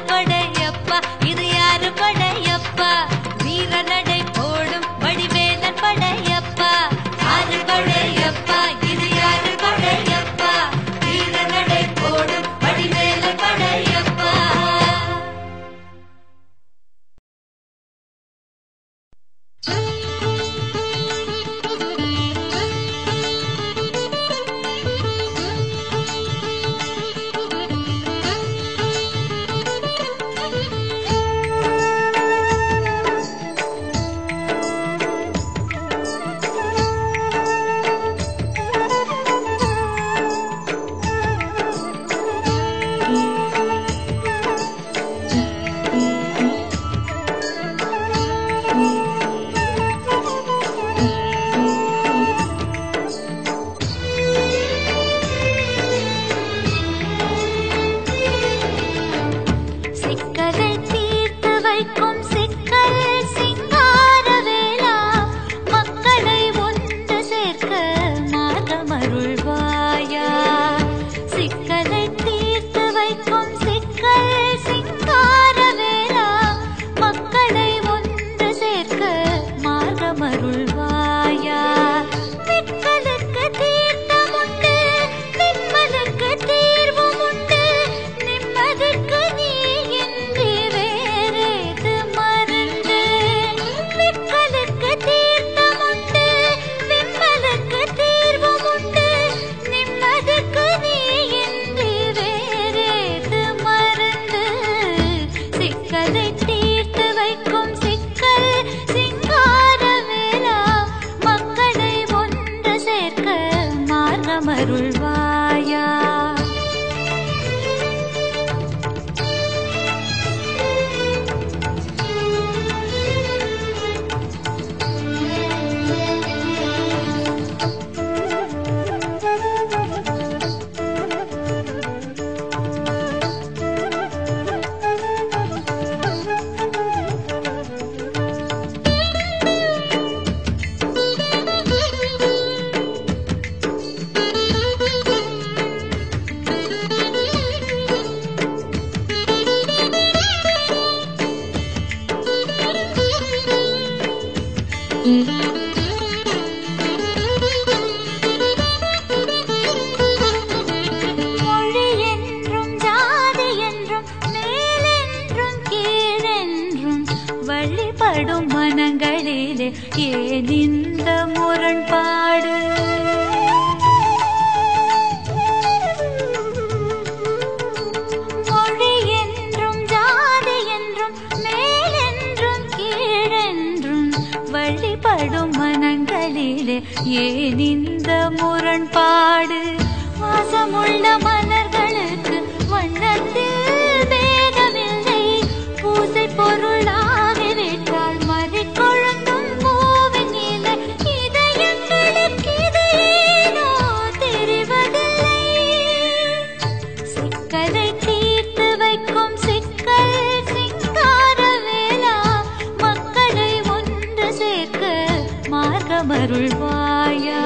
படையப்பா இது யாரு படையப்பா வீர நடை போடும் வடி வழிபடும் மனங்களிலே ஏன் இந்த முரண்பாடு? மொழி என்றும் ஜாதி என்றும் மேலென்றும் கீழென்றும் வழிபடும் மனங்களிலே ஏன் இந்த முரண்பாடு? வாசமுள்ள மலர்களுக்கு வண்ணத்தில் பேதமில்லை, பூசை பொருளாகிவிட்டால் மறிக்கொழுந்தும் பூவின் இலை. இதயங்களுக்கு இதையேனோ தெரிவதில்லை. சிக்கலை தீர்த்து வைக்கும் சிக்கல் சிங்கார வேளா, மக்களை ஒன்று சேர்க்க மார்க்கமருள்வாயா?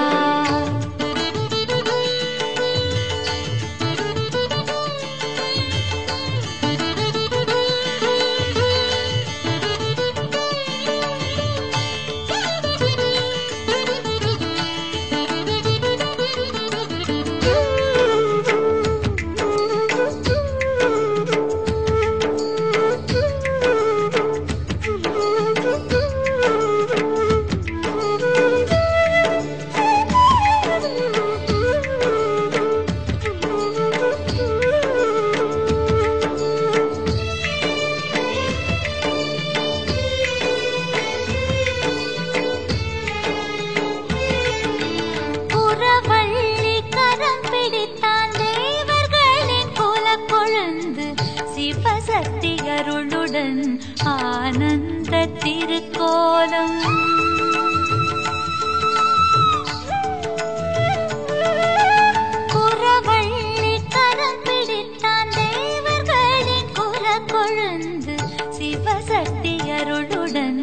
சிவசக்தியருளுடன் ஆனந்த திருக்கோலம். புறவள்ளி கரம் பிடித்தான் தேவர்களின் குலக்கொழுந்து, சிவசக்தியருளுடன்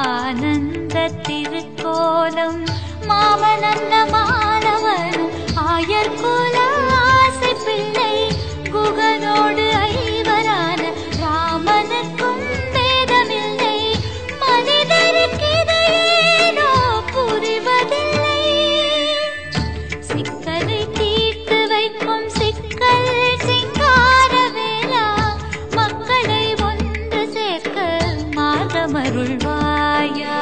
ஆனந்த திருக்கோலம். மாமனந்த மாணவனும் ஆயர் குல ஆசை பிள்ளை, குகனோடு ஐவரான ராமனுக்கும் வேதமில்லை. மனிதருக்கு இதையேனோ புரிவதில்லை. சிக்கலை தீர்த்து வைக்கும் சிக்கல் சிங்கார வேளா, மக்களை ஒன்று சேர்க்க மார்க்கமருள்வாயா?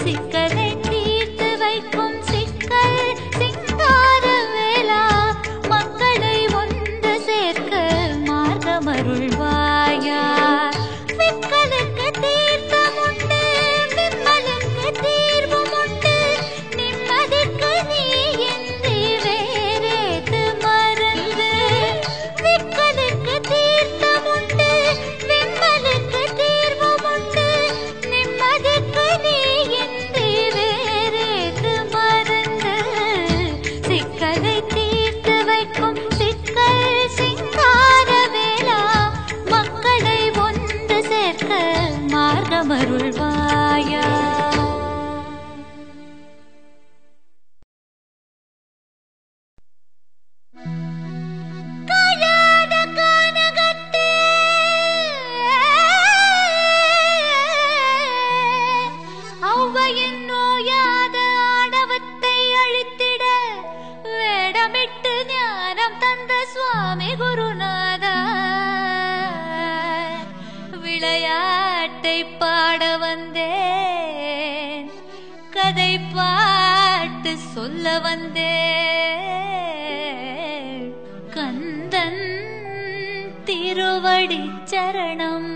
சிக்கலை தீர்த்து வைக்கும் சிக்கல் சிங்கார வேளா, மக்களை ஒன்று சேர்க்க மார்க்கமருள்வாயா? விக்கலுக்கு தீர்த்தம் உண்டு, விம்மலுக்கு தீர்வும் உண்டு, நிம்மதிக்கு நீ இன்றி வேறேது மருந்து? விக்கலுக்கு தீர்த்தம் உண்டு, விம்மலுக்கு தீர்வும் உண்டு, நிம்மதிக்கு நீ இன்றி வேறேது மருந்து? சிக்கலை தீர்த்து வைக்கும் சிக்கல் சிங்கார வேளா, மக்களை ஒன்று சேர்க்க மார்க்கமருள்வாயா? காயாத கானகத்தே ஔவையின் நோயாத ஆணவத்தை அழித்திட வேடமிட்டு ஞானம் தந்த சுவாமி குருநாதா, விளையாட்டை பாட வந்தேன், கதை பாட்டு சொல்ல வந்தேன். கந்தன் திருவடி சரணம்.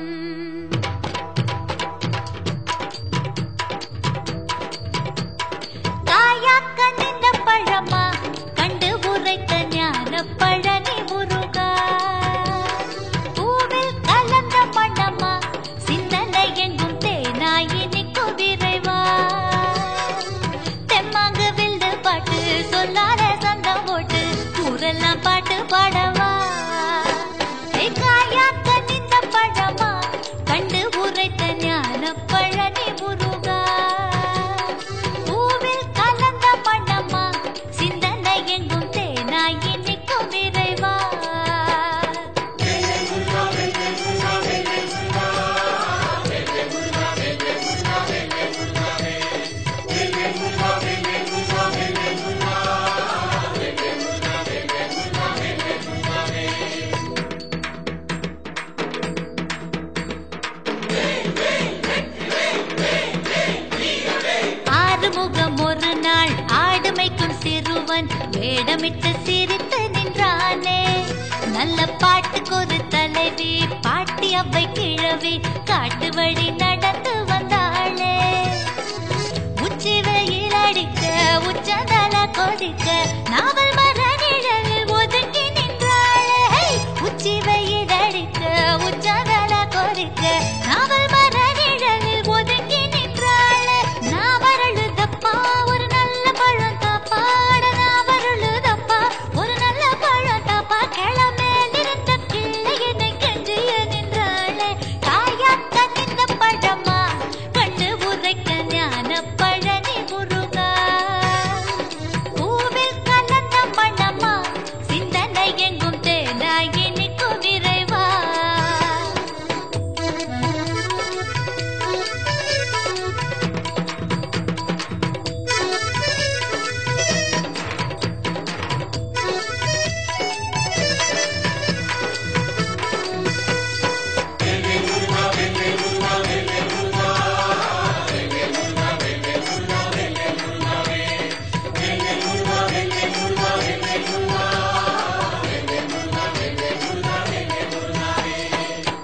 காயாக்க நின்ற பழமா கண்டு உரைத்த ஞான பழனி முருகா, பூவில் கலந்த மணமா சிந்தனை எங்கும் தேனாயினிக்கு விரைவா, தெம்மாங்கு வில்லு பாட்டு சொல்லாத சந்தம் போட்டு ஊரெல்லாம் பாட்டு பாடவா? காயாக்க நின்ற பழமா வேடமிட்டு சிரித்து நின்றானே. நல்ல பாட்டுக்கு ஒரு தலைவி, பாட்டி அவ்வை கிழவி, காட்டு வழி நடந்து வந்தாளே. உச்சி வெயில் அடிக்க, உச்சந்தல கொதிக்க, நாவல் மர நிழலில் ஒதுங்கி நின்றாளே. உச்சி வெயில் அடிக்க, உச்சந்தல கொதிக்க, நாவல் மர நிழலில் ஒதுங்கி நின்றாளே. நாவருளுதப்பா ஒரு நல்ல பழம் தாப்பா, நாவருளுதப்பா ஒரு நல்ல பழம் தாப்பா, கிளமேலிருந்த கிள்ளையினை கெஞ்சிய நின்றாளே. காயாத்த நின்ற பழமா, கண்டு உரைக்க ஞான பழனி முருகா. பூவில் கலந்த மணமா, சிந்தனை எங்கும் தேனாய் இனிக்கும் விரைவா.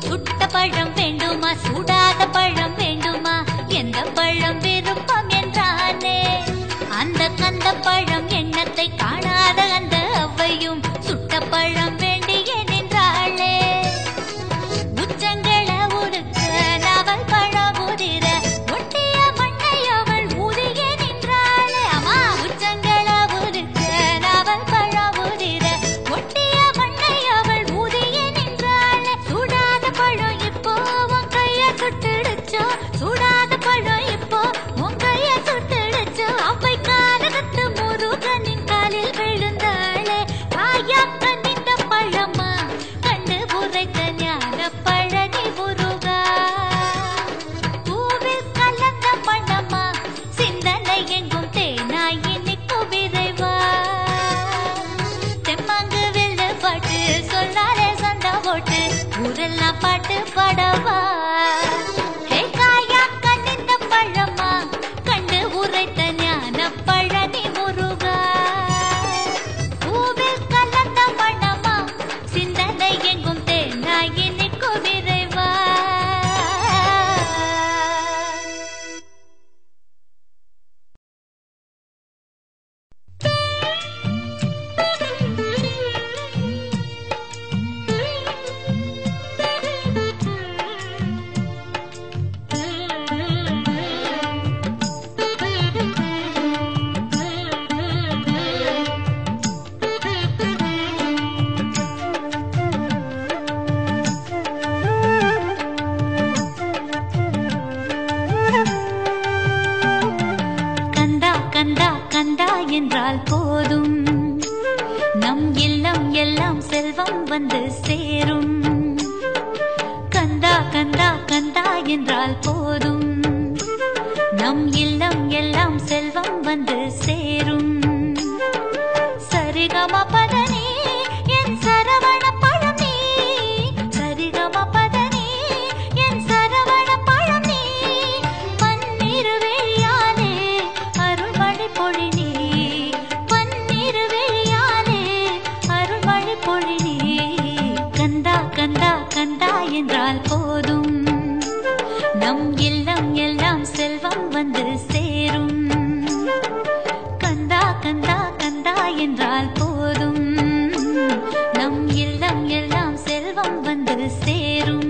சுட்ட பழம் வேண்டுமா, சூடாத பழம் வேண்டுமா, எந்த பழம் விருப்பம் என்றானே. அந்த கந்த பழம் எண்ணத்தை காணாத அந்த அவ்வையும் சுட்ட பழம் வேண்டியே நின்றாளே. உச்சங்கள உடுக்க நாவல் பழம் உதிர, ஒட்டிய மண்ணை அவள் ஊதியே நின்றாளே. அம்மா உச்சங்கள உடுக்க நாவல் பழம் உதிர, ஒட்டிய மண்ணை அவள் ஊதியே நின்றாளே. சூடாத பழம் இப்போ உன் கைய சுட்டுடுச்சோ, சூடாத பழம் இப்போ உன் கைய சுட்டுடுச்சோ, அவ்வை கானகத்து முருகனின் காலில் விழுந்தாளே. காயாக்க நின்ற பழமா, கண்டு உரைத்த ஞான பழனி முருகா. பூவில் கலந்த மணமா, சிந்தனை எங்கும் தேனாய் இனிக்கும் விரைவா. தெம்மாங்கு வில்லு பாட்டு சொன்னாலே சந்தம் போட்டு, ஊரெல்லாம் பாட்டு பாடவா. ஹே காயாக்க நின்ற பழமா, கண்டு உரைத்த ஞான பழனி முருகா. பூவில் கலந்த மணமா, சிந்தனை எங்கும் தேனாய் இனிக்கும் விரைவா. கந்தா கந்தா கந்தா என்றால் போதும், நம் இல்லம் எல்லாம் செல்வம் வந்து சேரும். கந்தா கந்தா கந்தா என்றால் போதும், நம் இல்லம் எல்லாம் செல்வம் வந்து சேரும். சரிகம பதனி என் சரவண பழம் நீ, சரிகம பதனி என் சரவண பழம் நீ, பன்னிரு விழியாலே அருள்மழை பொழி நீ, பன்னிரு விழியாலே அருள்மழை பொழி நீ. கந்தா கந்தா கந்தா என்றால் போதும், நம் இல்லம் எல்லாம் செல்வம் வந்து சேரும். கந்தா கந்தா கந்தா என்றால் போதும், நம் இல்லம் எல்லாம் செல்வம் வந்து சேரும்.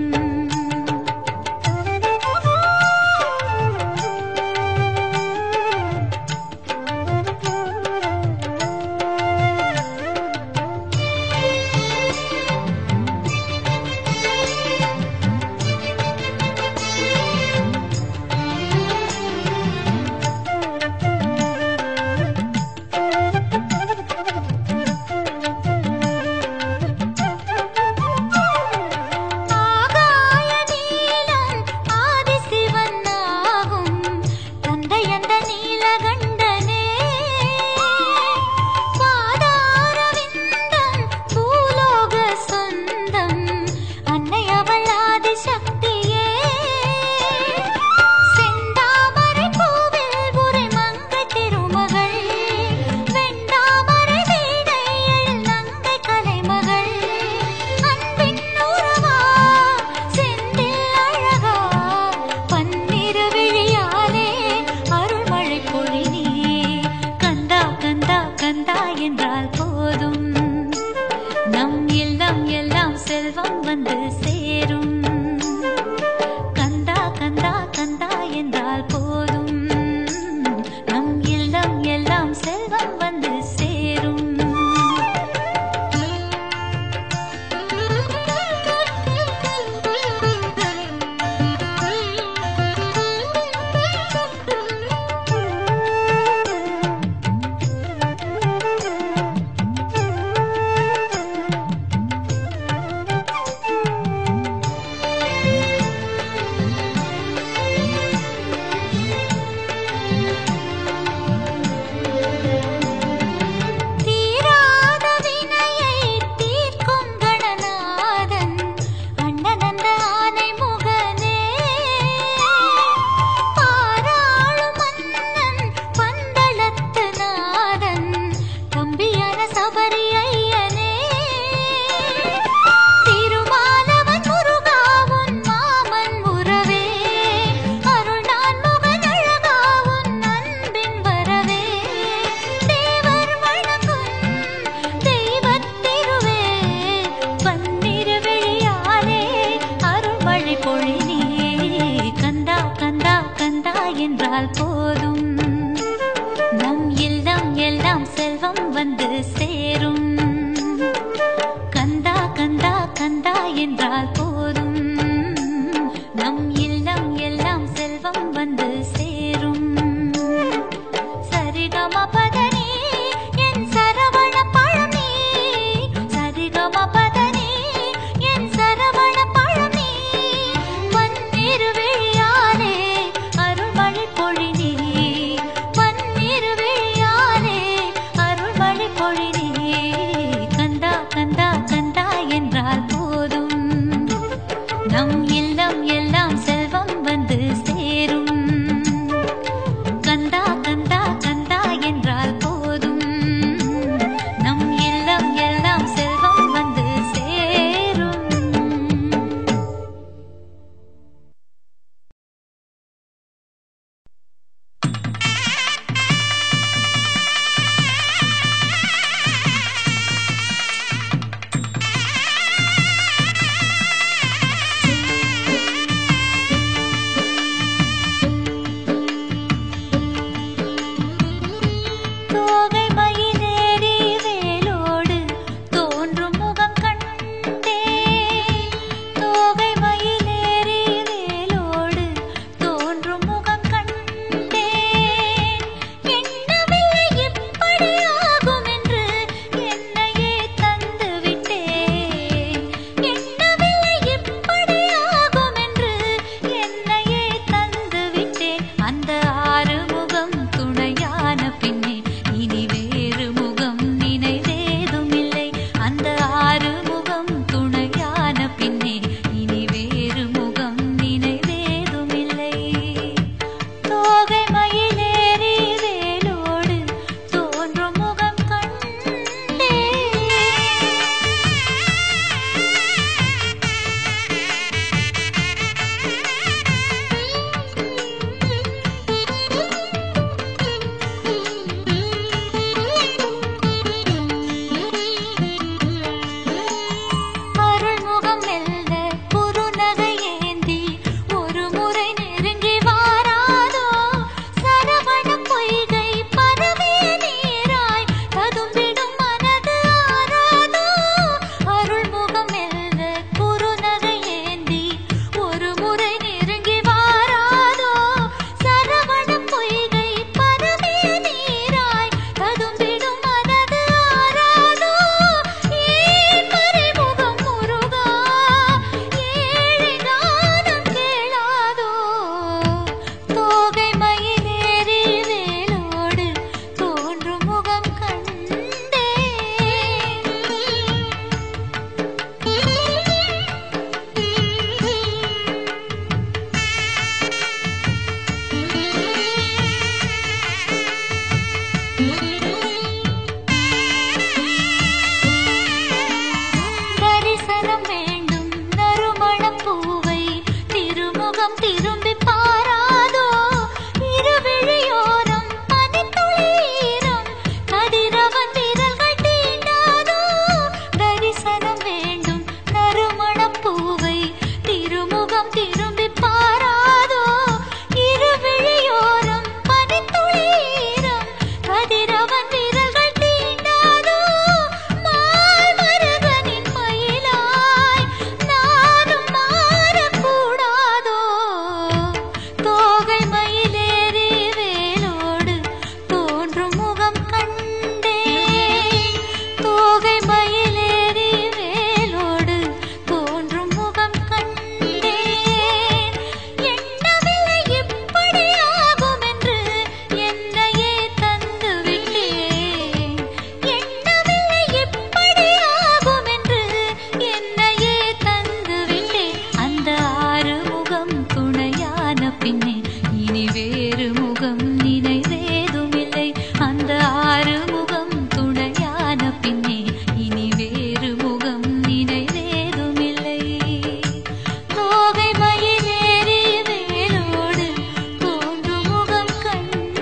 என்றால் போதும் நம் இல்லம் எல்லாம் செல்வம் வந்து சேரும். கந்தா கந்தா கந்தா என்றால் போதும் நம் இல்லம் எல்லாம் செல்வம் வந்து சேரும். சரிகம பதனி என் சரவண பழனி, சரிகம பதனி என் சரவண பழனி, பன்னிரு விழியாலே அருள்மழை பொழினி, பன்னிரு விழியாலே அருள்மழை பொழினி. கந்தா கந்தா கந்தா என்றால் போதும் நம் இல்லம் எல்லாம் செல்வம் வந்து சேரும். கந்தா கந்தா கந்தா என்றால் போதும் நம் இல்லம் எல்லாம் செல்வம் வந்து சேரும். தோகை மயிலேறி வேலோடு தோன்றும் முகம் கண்டேன், தோகை மயிலேறி வேலோடு தோன்றும் முகம் கண்டேன். எண்ணமில்லை இப்படி ஆகும் என்று என்னையே தந்து விட்டேன், எண்ணமில்லை இப்படி ஆகும் என்று என்னையே தந்து விட்டேன். அந்த ஆறுமுகம் துணையான பின்னே இனி வேறு முகம் நினைவேதுமில்லை, அந்த ஆறுமுகம் துணையான பின்னே இனி வேறு முகம் நினைவேதுமில்லை. தோகை மயிலேறி வேலோடு தோன்றும் முகம் கண்டேன். அருள்முகம் மெல்ல குறுநகை ஏந்தி ஒரு முறை நெருங்கி வாராதோ, சரவண பொய்கை பரவிய நீராய் ததும்பிடும் மனது ஆராதோ. அருள்முகம் மெல்ல குறுநகை ஏந்தி ஒரு முறை நெருங்கி வாராதோ, சரவண பொய்கை பரவிய நீராய் ததும்பிடும் மனது ஆராதோ. ஏன் மறைமுகம் முருகா ஏழை கானம் கேளாதோ, தோகை மயிலேறி வேலோடு தோன்றும் முகம் கண்டேன். தரிசனம் வேண்டும் நறுமணப் பூவை திருமுகம் திரும்பி பாராதோ, இருவிழியோரம் பனித்துளீரம் கதிரவன் விரல்கள் தீண்டாதோ. தரிசனம் வேண்டும் நறுமணப் பூவை திருமுகம் திரும்பி பாராதோ, இருவிழியோரம் பனித்துளீரம் கதிரவன் விரல்கள் தீண்டாதோ. மால் மருகனின் மயிலாய் நானும் மாறக்கூடாதோ, தோகை மயிலேறி வேலோடு தோன்றும் முகம் கண்டேன், தோகை மயிலேறி வேலோடு தோன்றும் முகம் கண்டேன். எண்ணமில்லை இப்படி ஆகும் என்று என்னையே தந்து விட்டேன், எண்ணமில்லை இப்படி ஆகும் என்று என்னையே தந்து விட்டேன். அந்த ஆறுமுகம் துணையான பின்னே இனி வேறு முகம் நினைவேதுமில்லை, அந்த ஆறுமுகம் துணையான பின்னே இனி வேறு முகம் நினைவேதுமில்லை. தோகை மயிலேறி வேலோடு தோன்றும் முகம் கண்டேன்.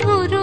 முருகா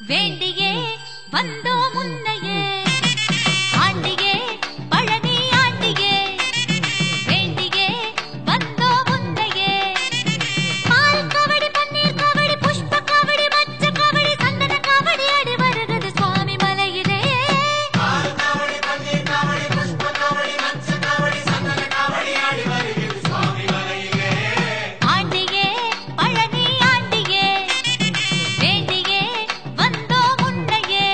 வேண்டியே வந்தோம் உன்னையே ஆண்டியே பழனி ஆண்டியே வேண்டியே வந்தோம் உன்னையே பால் காவடி பன்னீர் காவடி புஷ்ப காவடி மச்ச காவடி சந்தன காவடி அடி வருகிறது சுவாமி மலையிலே பால் காவடி பன்னீர் காவடி புஷ்ப காவடி மச்ச காவடி சந்தன காவடி அடி வருகிறது சுவாமி மலையிலே ஆண்டியே பழனி ஆண்டியே வேண்டியே வந்தோம் உன்னையே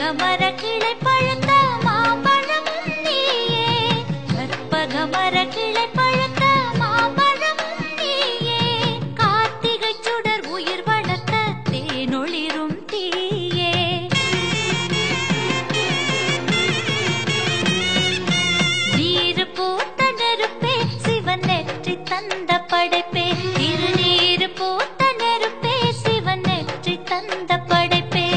கற்பகமர கிளை பழுத்த மாம்பழமும் நீயே கற்பகமர கிளை பழுத்த மாம்பழமும் நீயே கார்த்திகை சுடர் உயிர் வளர்த்த தேனொளிரும் தீயே நீர் பூத்த நெருப்பே சிவன் நெற்றி தந்த படைப்பே திருநீர் பூத்த நெருப்பே சிவன் நெற்றி தந்த படைப்பே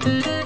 Thank you.